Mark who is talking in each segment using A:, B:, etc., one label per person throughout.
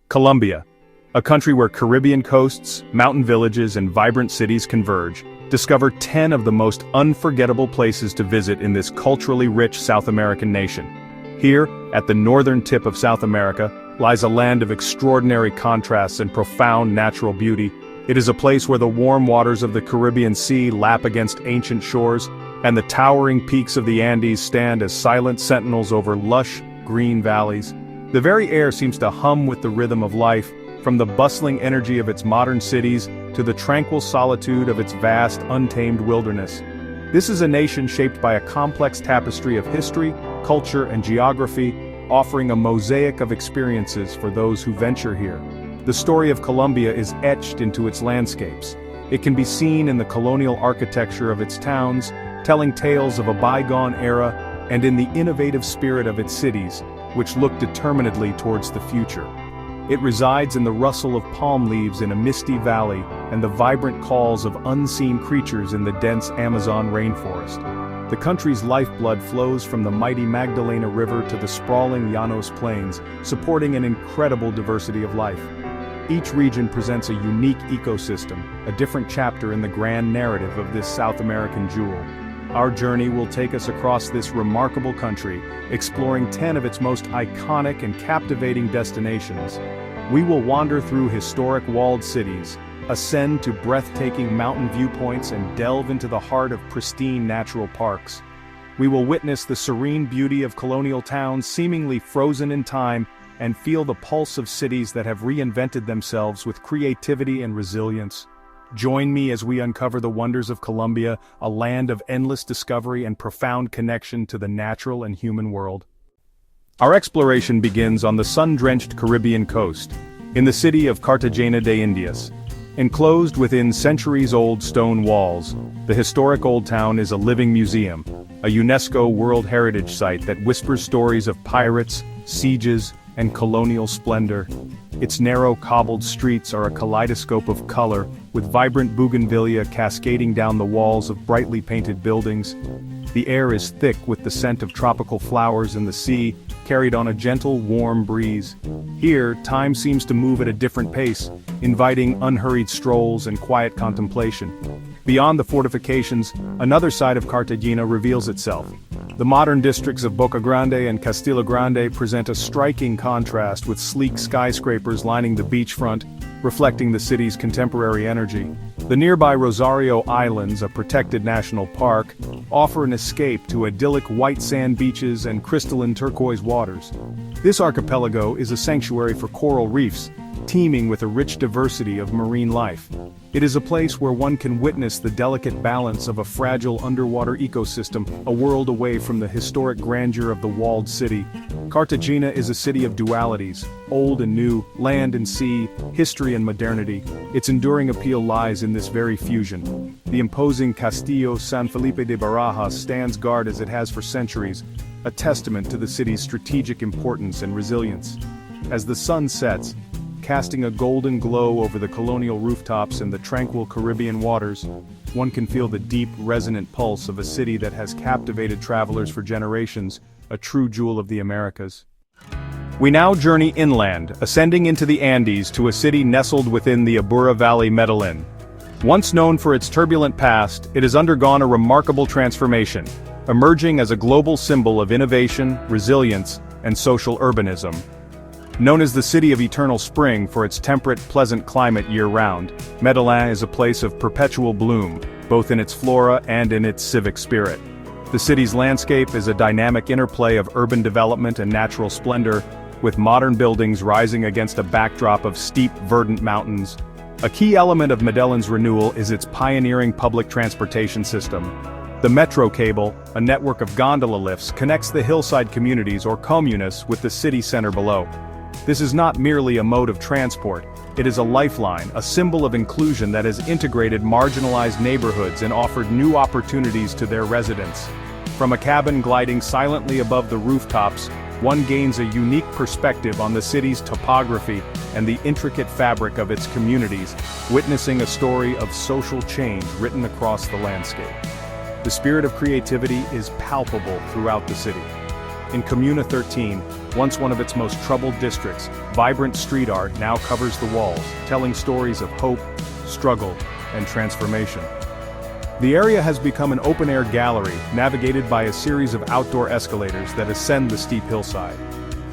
A: Colombia, a country where Caribbean coasts, mountain villages, and vibrant cities converge. Discover 10 of the most unforgettable places to visit in this culturally rich South American nation. Here, at the northern tip of South America, lies a land of extraordinary contrasts and profound natural beauty. It is a place where the warm waters of the Caribbean Sea lap against ancient shores, and the towering peaks of the Andes stand as silent sentinels over lush, green valleys. The very air seems to hum with the rhythm of life, from the bustling energy of its modern cities to the tranquil solitude of its vast, untamed wilderness. This is a nation shaped by a complex tapestry of history, culture, and geography, offering a mosaic of experiences for those who venture here. The story of Colombia is etched into its landscapes. It can be seen in the colonial architecture of its towns, telling tales of a bygone era, and in the innovative spirit of its cities, which look determinedly towards the future. It resides in the rustle of palm leaves in a misty valley and the vibrant calls of unseen creatures in the dense Amazon rainforest. The country's lifeblood flows from the mighty Magdalena River to the sprawling Llanos plains, supporting an incredible diversity of life. Each region presents a unique ecosystem, a different chapter in the grand narrative of this South American jewel. Our journey will take us across this remarkable country, exploring 10 of its most iconic and captivating destinations. We will wander through historic walled cities, ascend to breathtaking mountain viewpoints, and delve into the heart of pristine natural parks. We will witness the serene beauty of colonial towns seemingly frozen in time, and feel the pulse of cities that have reinvented themselves with creativity and resilience. Join me as we uncover the wonders of Colombia, a land of endless discovery and profound connection to the natural and human world. Our exploration begins on the sun-drenched Caribbean coast, in the city of Cartagena de Indias. Enclosed within centuries-old stone walls, the historic old town is a living museum, a UNESCO World Heritage Site that whispers stories of pirates, sieges, and colonial splendor. Its narrow cobbled streets are a kaleidoscope of color, with vibrant bougainvillea cascading down the walls of brightly painted buildings. The air is thick with the scent of tropical flowers, and the sea, carried on a gentle, warm breeze. Here, time seems to move at a different pace, inviting unhurried strolls and quiet contemplation. Beyond the fortifications, another side of Cartagena reveals itself. The modern districts of Boca Grande and Castilla Grande present a striking contrast, with sleek skyscrapers lining the beachfront, reflecting the city's contemporary energy. The nearby Rosario Islands, a protected national park, offer an escape to idyllic white sand beaches and crystalline turquoise waters. This archipelago is a sanctuary for coral reefs, teeming with a rich diversity of marine life. It is a place where one can witness the delicate balance of a fragile underwater ecosystem, a world away from the historic grandeur of the walled city. Cartagena is a city of dualities, old and new, land and sea, history and modernity. Its enduring appeal lies in this very fusion. The imposing Castillo San Felipe de Barajas stands guard as it has for centuries, a testament to the city's strategic importance and resilience. As the sun sets, casting a golden glow over the colonial rooftops and the tranquil Caribbean waters, one can feel the deep, resonant pulse of a city that has captivated travelers for generations, a true jewel of the Americas. We now journey inland, ascending into the Andes to a city nestled within the Abura Valley, Medellin. Once known for its turbulent past, it has undergone a remarkable transformation, emerging as a global symbol of innovation, resilience, and social urbanism. Known as the City of Eternal Spring for its temperate, pleasant climate year-round, Medellin is a place of perpetual bloom, both in its flora and in its civic spirit. The city's landscape is a dynamic interplay of urban development and natural splendor, with modern buildings rising against a backdrop of steep, verdant mountains. A key element of Medellin's renewal is its pioneering public transportation system. The Metro Cable, a network of gondola lifts, connects the hillside communities or comunas with the city center below. This is not merely a mode of transport, it is a lifeline, a symbol of inclusion that has integrated marginalized neighborhoods and offered new opportunities to their residents. From a cabin gliding silently above the rooftops, one gains a unique perspective on the city's topography and the intricate fabric of its communities, witnessing a story of social change written across the landscape. The spirit of creativity is palpable throughout the city. In Comuna 13, once one of its most troubled districts, vibrant street art now covers the walls, telling stories of hope, struggle, and transformation. The area has become an open-air gallery, navigated by a series of outdoor escalators that ascend the steep hillside.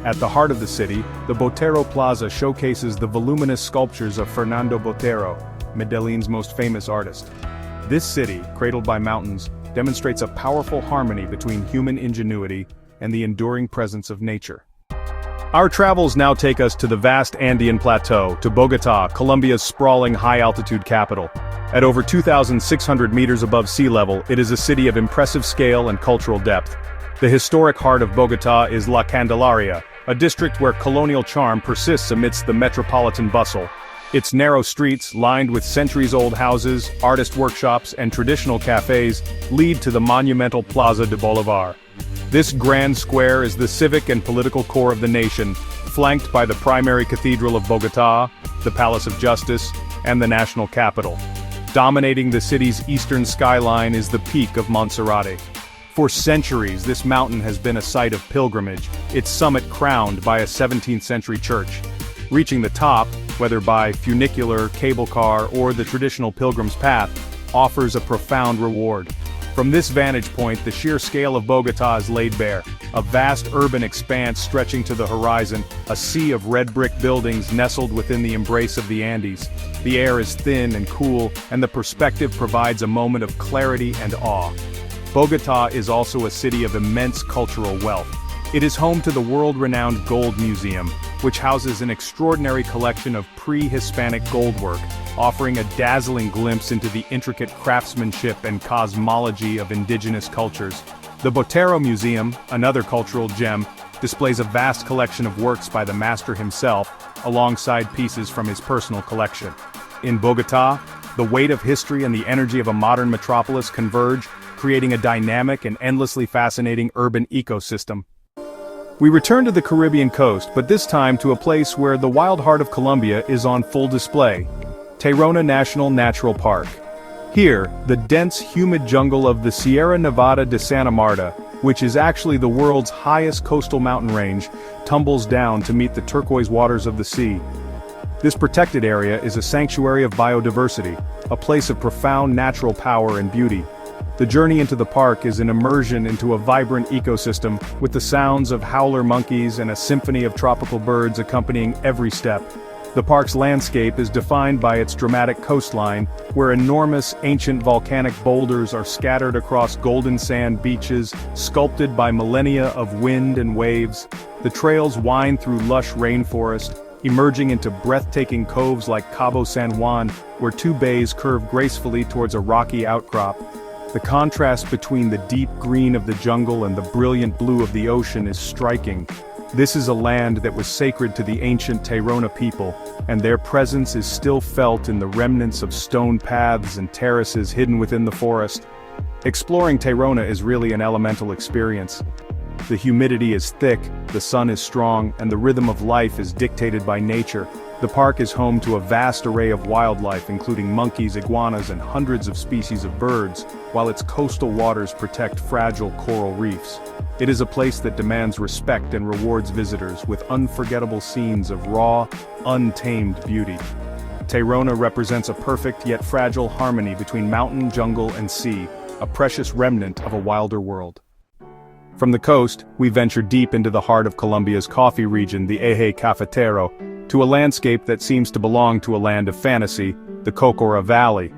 A: At the heart of the city, the Botero Plaza showcases the voluminous sculptures of Fernando Botero, Medellin's most famous artist. This city, cradled by mountains, demonstrates a powerful harmony between human ingenuity and the enduring presence of nature. Our travels now take us to the vast Andean plateau, to Bogota, Colombia's sprawling high-altitude capital. At over 2,600 meters above sea level, it is a city of impressive scale and cultural depth. The historic heart of Bogota is La Candelaria, a district where colonial charm persists amidst the metropolitan bustle. Its narrow streets, lined with centuries-old houses, artist workshops, and traditional cafes, lead to the monumental Plaza de Bolivar. This grand square is the civic and political core of the nation, flanked by the primary cathedral of Bogota, the Palace of Justice, and the national capital. Dominating the city's eastern skyline is the peak of Monserrate. For centuries, this mountain has been a site of pilgrimage, its summit crowned by a 17th-century church. Reaching the top, whether by funicular, cable car, or the traditional pilgrim's path, offers a profound reward. From this vantage point, the sheer scale of Bogota is laid bare. A vast urban expanse stretching to the horizon, a sea of red brick buildings nestled within the embrace of the Andes. The air is thin and cool, and the perspective provides a moment of clarity and awe. Bogota is also a city of immense cultural wealth. It is home to the world-renowned Gold Museum, which houses an extraordinary collection of pre-Hispanic goldwork, offering a dazzling glimpse into the intricate craftsmanship and cosmology of indigenous cultures. The Botero Museum, another cultural gem, displays a vast collection of works by the master himself, alongside pieces from his personal collection. In Bogota, the weight of history and the energy of a modern metropolis converge, creating a dynamic and endlessly fascinating urban ecosystem. We return to the Caribbean coast, but this time to a place where the wild heart of Colombia is on full display: Tyrrona National Natural Park. Here, the dense, humid jungle of the Sierra Nevada de Santa Marta, which is actually the world's highest coastal mountain range, tumbles down to meet the turquoise waters of the sea. This protected area is a sanctuary of biodiversity, a place of profound natural power and beauty. The journey into the park is an immersion into a vibrant ecosystem, with the sounds of howler monkeys and a symphony of tropical birds accompanying every step. The park's landscape is defined by its dramatic coastline, where enormous ancient volcanic boulders are scattered across golden sand beaches, sculpted by millennia of wind and waves. The trails wind through lush rainforest, emerging into breathtaking coves like Cabo San Juan, where two bays curve gracefully towards a rocky outcrop. The contrast between the deep green of the jungle and the brilliant blue of the ocean is striking. This is a land that was sacred to the ancient Tyrrona people, and their presence is still felt in the remnants of stone paths and terraces hidden within the forest. Exploring Tyrrona is really an elemental experience. The humidity is thick, the sun is strong, and the rhythm of life is dictated by nature. The park is home to a vast array of wildlife, including monkeys, iguanas, and hundreds of species of birds, while its coastal waters protect fragile coral reefs. It is a place that demands respect and rewards visitors with unforgettable scenes of raw, untamed beauty. Tyrrona represents a perfect yet fragile harmony between mountain, jungle, and sea, a precious remnant of a wilder world. From the coast, we venture deep into the heart of Colombia's coffee region, the Eje Cafetero, to a landscape that seems to belong to a land of fantasy, the Cocora Valley.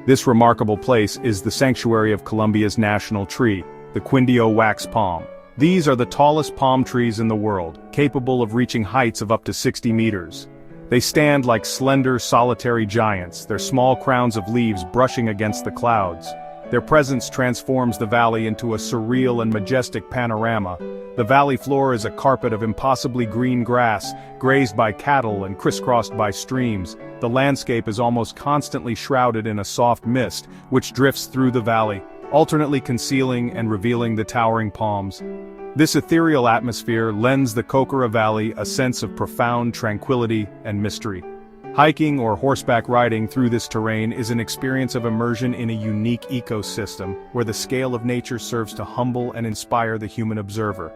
A: This remarkable place is the sanctuary of Colombia's national tree, the Quindio wax palm. These are the tallest palm trees in the world, capable of reaching heights of up to 60 meters. They stand like slender, solitary giants, their small crowns of leaves brushing against the clouds. Their presence transforms the valley into a surreal and majestic panorama. The valley floor is a carpet of impossibly green grass, grazed by cattle and crisscrossed by streams. The landscape is almost constantly shrouded in a soft mist, which drifts through the valley, alternately concealing and revealing the towering palms. This ethereal atmosphere lends the Cocora Valley a sense of profound tranquility and mystery. Hiking or horseback riding through this terrain is an experience of immersion in a unique ecosystem, where the scale of nature serves to humble and inspire the human observer.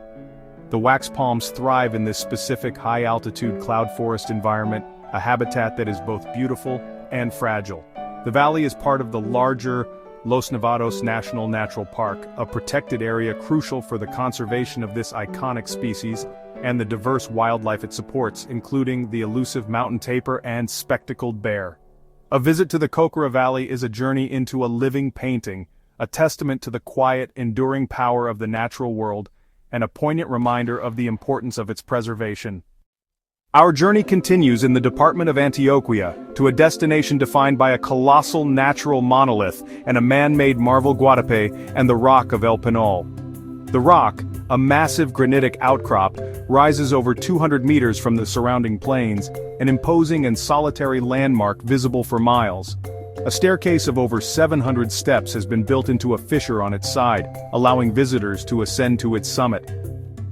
A: The wax palms thrive in this specific high-altitude cloud forest environment, a habitat that is both beautiful and fragile. The valley is part of the larger Los Nevados National Natural Park, a protected area crucial for the conservation of this iconic species and the diverse wildlife it supports, including the elusive mountain tapir and spectacled bear. A visit to the Cocora Valley is a journey into a living painting, a testament to the quiet, enduring power of the natural world, and a poignant reminder of the importance of its preservation. Our journey continues in the department of Antioquia, to a destination defined by a colossal natural monolith and a man-made marble Guadape and the Rock of El Pinol. The rock, a massive granitic outcrop, rises over 200 meters from the surrounding plains, an imposing and solitary landmark visible for miles. A staircase of over 700 steps has been built into a fissure on its side, allowing visitors to ascend to its summit.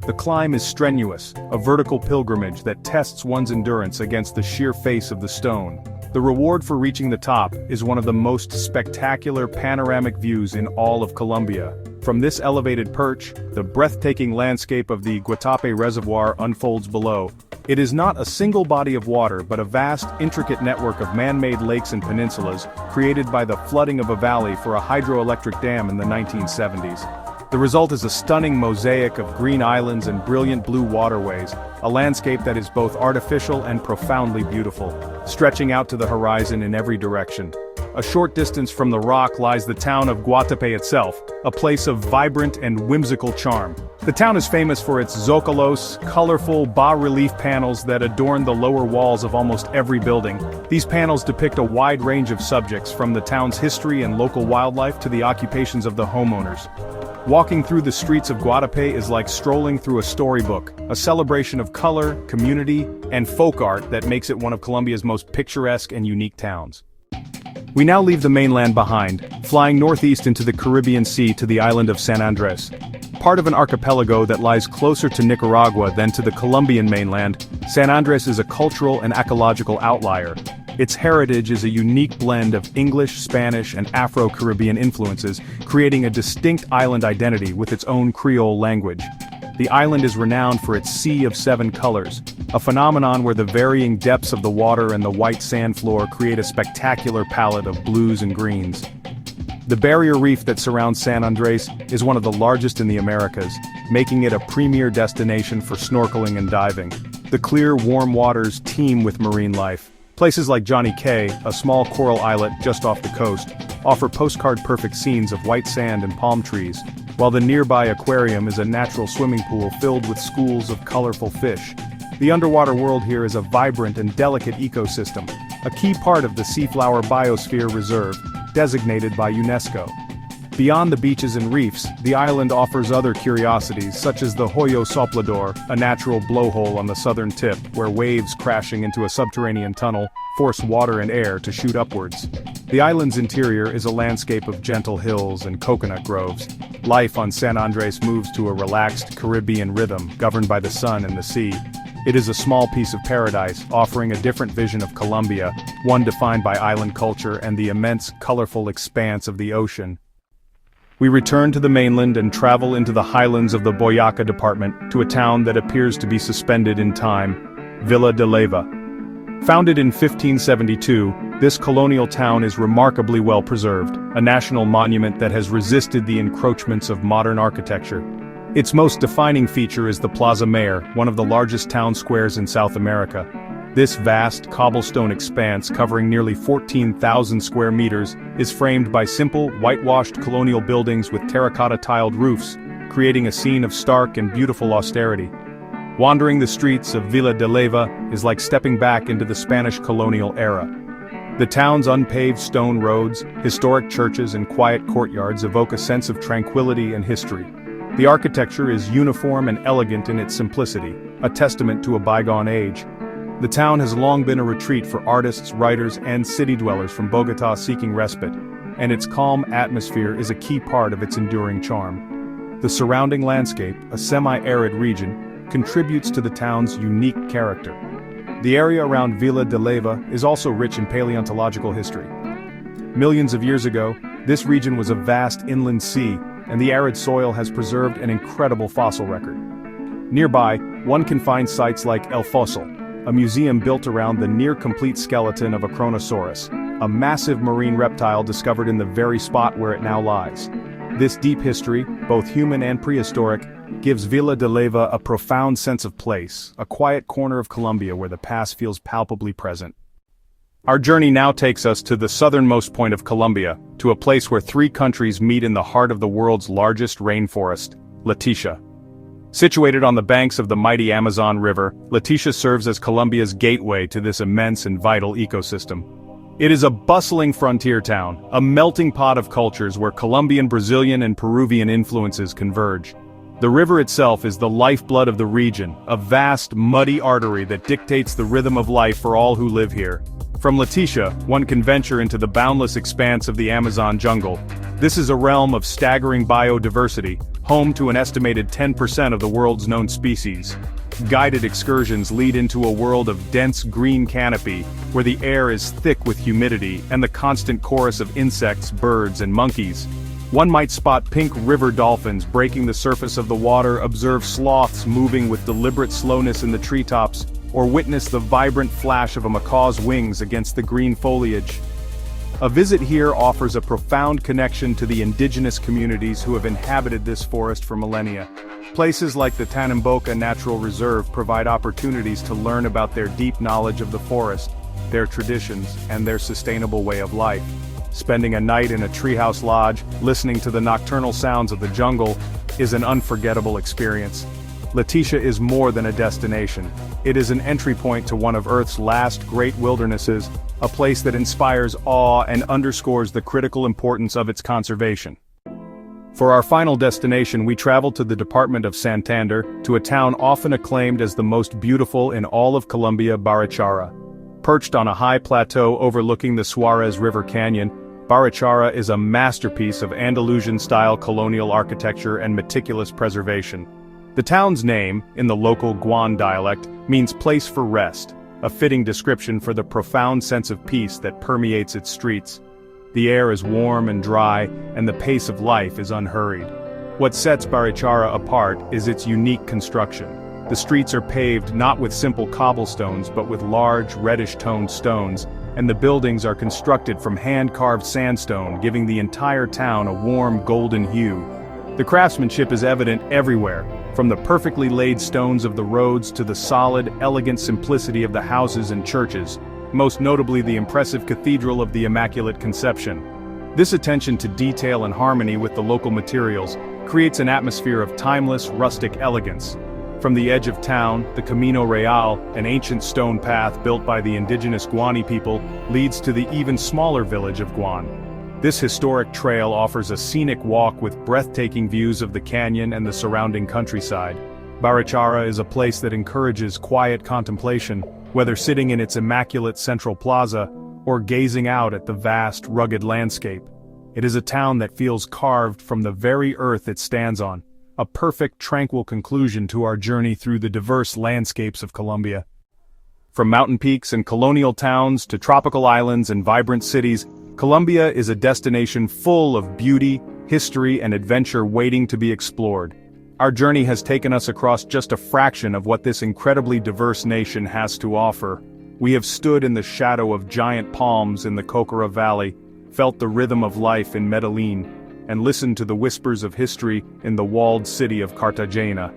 A: The climb is strenuous, a vertical pilgrimage that tests one's endurance against the sheer face of the stone. The reward for reaching the top is one of the most spectacular panoramic views in all of Colombia. From this elevated perch, the breathtaking landscape of the Guadape Reservoir unfolds below. It is not a single body of water but a vast, intricate network of man-made lakes and peninsulas, created by the flooding of a valley for a hydroelectric dam in the 1970s. The result is a stunning mosaic of green islands and brilliant blue waterways, a landscape that is both artificial and profoundly beautiful, stretching out to the horizon in every direction. A short distance from the rock lies the town of Guadape itself, a place of vibrant and whimsical charm. The town is famous for its zócalos, colorful bas-relief panels that adorn the lower walls of almost every building. These panels depict a wide range of subjects, from the town's history and local wildlife to the occupations of the homeowners. Walking through the streets of Guadape is like strolling through a storybook, a celebration of color, community, and folk art that makes it one of Colombia's most picturesque and unique towns. We now leave the mainland behind, flying northeast into the Caribbean Sea to the island of San Andres. Part of an archipelago that lies closer to Nicaragua than to the Colombian mainland, San Andres is a cultural and ecological outlier. Its heritage is a unique blend of English, Spanish, and Afro-Caribbean influences, creating a distinct island identity with its own Creole language. The island is renowned for its Sea of Seven Colors, a phenomenon where the varying depths of the water and the white sand floor create a spectacular palette of blues and greens. The barrier reef that surrounds San Andres is one of the largest in the Americas, making it a premier destination for snorkeling and diving. The clear, warm waters teem with marine life. Places like Johnny Cay, a small coral islet just off the coast, offer postcard-perfect scenes of white sand and palm trees, while the nearby aquarium is a natural swimming pool filled with schools of colorful fish. The underwater world here is a vibrant and delicate ecosystem, a key part of the Seaflower Biosphere Reserve, designated by UNESCO. Beyond the beaches and reefs, the island offers other curiosities such as the Hoyo Soplador, a natural blowhole on the southern tip where waves crashing into a subterranean tunnel force water and air to shoot upwards. The island's interior is a landscape of gentle hills and coconut groves. Life on San Andres moves to a relaxed Caribbean rhythm governed by the sun and the sea. It is a small piece of paradise, offering a different vision of Colombia, one defined by island culture and the immense, colorful expanse of the ocean. We return to the mainland and travel into the highlands of the Boyacá department to a town that appears to be suspended in time, Villa de Leyva. Founded in 1572, this colonial town is remarkably well preserved, a national monument that has resisted the encroachments of modern architecture. Its most defining feature is the Plaza Mayor, one of the largest town squares in South America. This vast, cobblestone expanse covering nearly 14,000 square meters is framed by simple, whitewashed colonial buildings with terracotta-tiled roofs, creating a scene of stark and beautiful austerity. Wandering the streets of Villa de Leyva is like stepping back into the Spanish colonial era. The town's unpaved stone roads, historic churches, and quiet courtyards evoke a sense of tranquility and history. The architecture is uniform and elegant in its simplicity, a testament to a bygone age. The town has long been a retreat for artists, writers, and city dwellers from Bogota seeking respite, and its calm atmosphere is a key part of its enduring charm. The surrounding landscape, a semi-arid region, contributes to the town's unique character. The area around Villa de Leyva is also rich in paleontological history. Millions of years ago, this region was a vast inland sea, and the arid soil has preserved an incredible fossil record. Nearby, one can find sites like El Fossil, a museum built around the near-complete skeleton of a Kronosaurus, a massive marine reptile discovered in the very spot where it now lies. This deep history, both human and prehistoric, gives Villa de Leyva a profound sense of place, a quiet corner of Colombia where the past feels palpably present. Our journey now takes us to the southernmost point of Colombia, to a place where three countries meet in the heart of the world's largest rainforest, Leticia. Situated on the banks of the mighty Amazon River, Leticia serves as Colombia's gateway to this immense and vital ecosystem. It is a bustling frontier town, a melting pot of cultures where Colombian, Brazilian, and Peruvian influences converge. The river itself is the lifeblood of the region, a vast, muddy artery that dictates the rhythm of life for all who live here. From Leticia, one can venture into the boundless expanse of the Amazon jungle. This is a realm of staggering biodiversity, home to an estimated 10% of the world's known species. Guided excursions lead into a world of dense green canopy, where the air is thick with humidity and the constant chorus of insects, birds, and monkeys. One might spot pink river dolphins breaking the surface of the water, observe sloths moving with deliberate slowness in the treetops, or witness the vibrant flash of a macaw's wings against the green foliage. A visit here offers a profound connection to the indigenous communities who have inhabited this forest for millennia. Places like the Tanimboca Natural Reserve provide opportunities to learn about their deep knowledge of the forest, their traditions, and their sustainable way of life. Spending a night in a treehouse lodge, listening to the nocturnal sounds of the jungle, is an unforgettable experience. Leticia is more than a destination. It is an entry point to one of Earth's last great wildernesses, a place that inspires awe and underscores the critical importance of its conservation. For our final destination, we travel to the department of Santander, to a town often acclaimed as the most beautiful in all of Colombia, Barachara. Perched on a high plateau overlooking the Suarez River Canyon, Barachara is a masterpiece of Andalusian-style colonial architecture and meticulous preservation. The town's name, in the local Guan dialect, means place for rest, a fitting description for the profound sense of peace that permeates its streets. The air is warm and dry, and the pace of life is unhurried. What sets Barachara apart is its unique construction. The streets are paved not with simple cobblestones but with large, reddish-toned stones, and the buildings are constructed from hand-carved sandstone, giving the entire town a warm golden hue. The craftsmanship is evident everywhere, from the perfectly laid stones of the roads to the solid, elegant simplicity of the houses and churches, most notably the impressive Cathedral of the Immaculate Conception. This attention to detail and harmony with the local materials creates an atmosphere of timeless, rustic elegance. From the edge of town, the Camino Real, an ancient stone path built by the indigenous Guani people, leads to the even smaller village of Guan. This historic trail offers a scenic walk with breathtaking views of the canyon and the surrounding countryside. Barachara is a place that encourages quiet contemplation, whether sitting in its immaculate central plaza or gazing out at the vast, rugged landscape. It is a town that feels carved from the very earth it stands on, a perfect, tranquil conclusion to our journey through the diverse landscapes of Colombia. From mountain peaks and colonial towns to tropical islands and vibrant cities, Colombia is a destination full of beauty, history, and adventure waiting to be explored. Our journey has taken us across just a fraction of what this incredibly diverse nation has to offer. We have stood in the shadow of giant palms in the Cocora Valley, felt the rhythm of life in Medellin, and listened to the whispers of history in the walled city of Cartagena.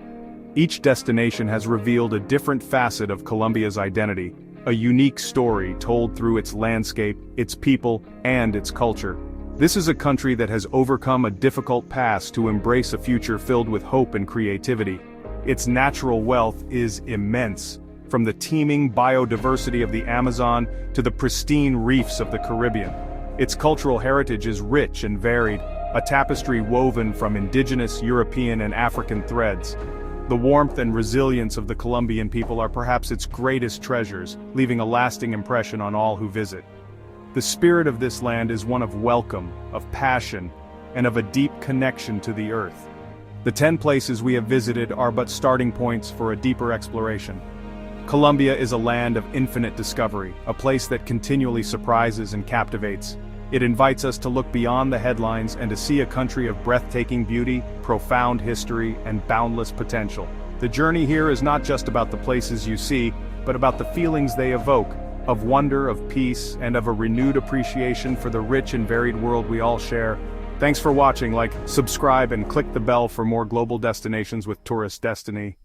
A: Each destination has revealed a different facet of Colombia's identity, a unique story told through its landscape, its people, and its culture. This is a country that has overcome a difficult past to embrace a future filled with hope and creativity. Its natural wealth is immense, from the teeming biodiversity of the Amazon to the pristine reefs of the Caribbean. Its cultural heritage is rich and varied, a tapestry woven from indigenous, European, and African threads. The warmth and resilience of the Colombian people are perhaps its greatest treasures, leaving a lasting impression on all who visit. The spirit of this land is one of welcome, of passion, and of a deep connection to the earth. The 10 places we have visited are but starting points for a deeper exploration. Colombia is a land of infinite discovery, a place that continually surprises and captivates. It invites us to look beyond the headlines and to see a country of breathtaking beauty, profound history, and boundless potential. The journey here is not just about the places you see, but about the feelings they evoke, of wonder, of peace, and of a renewed appreciation for the rich and varied world we all share. Thanks for watching. Like, subscribe, and click the bell for more global destinations with Tourist Destiny.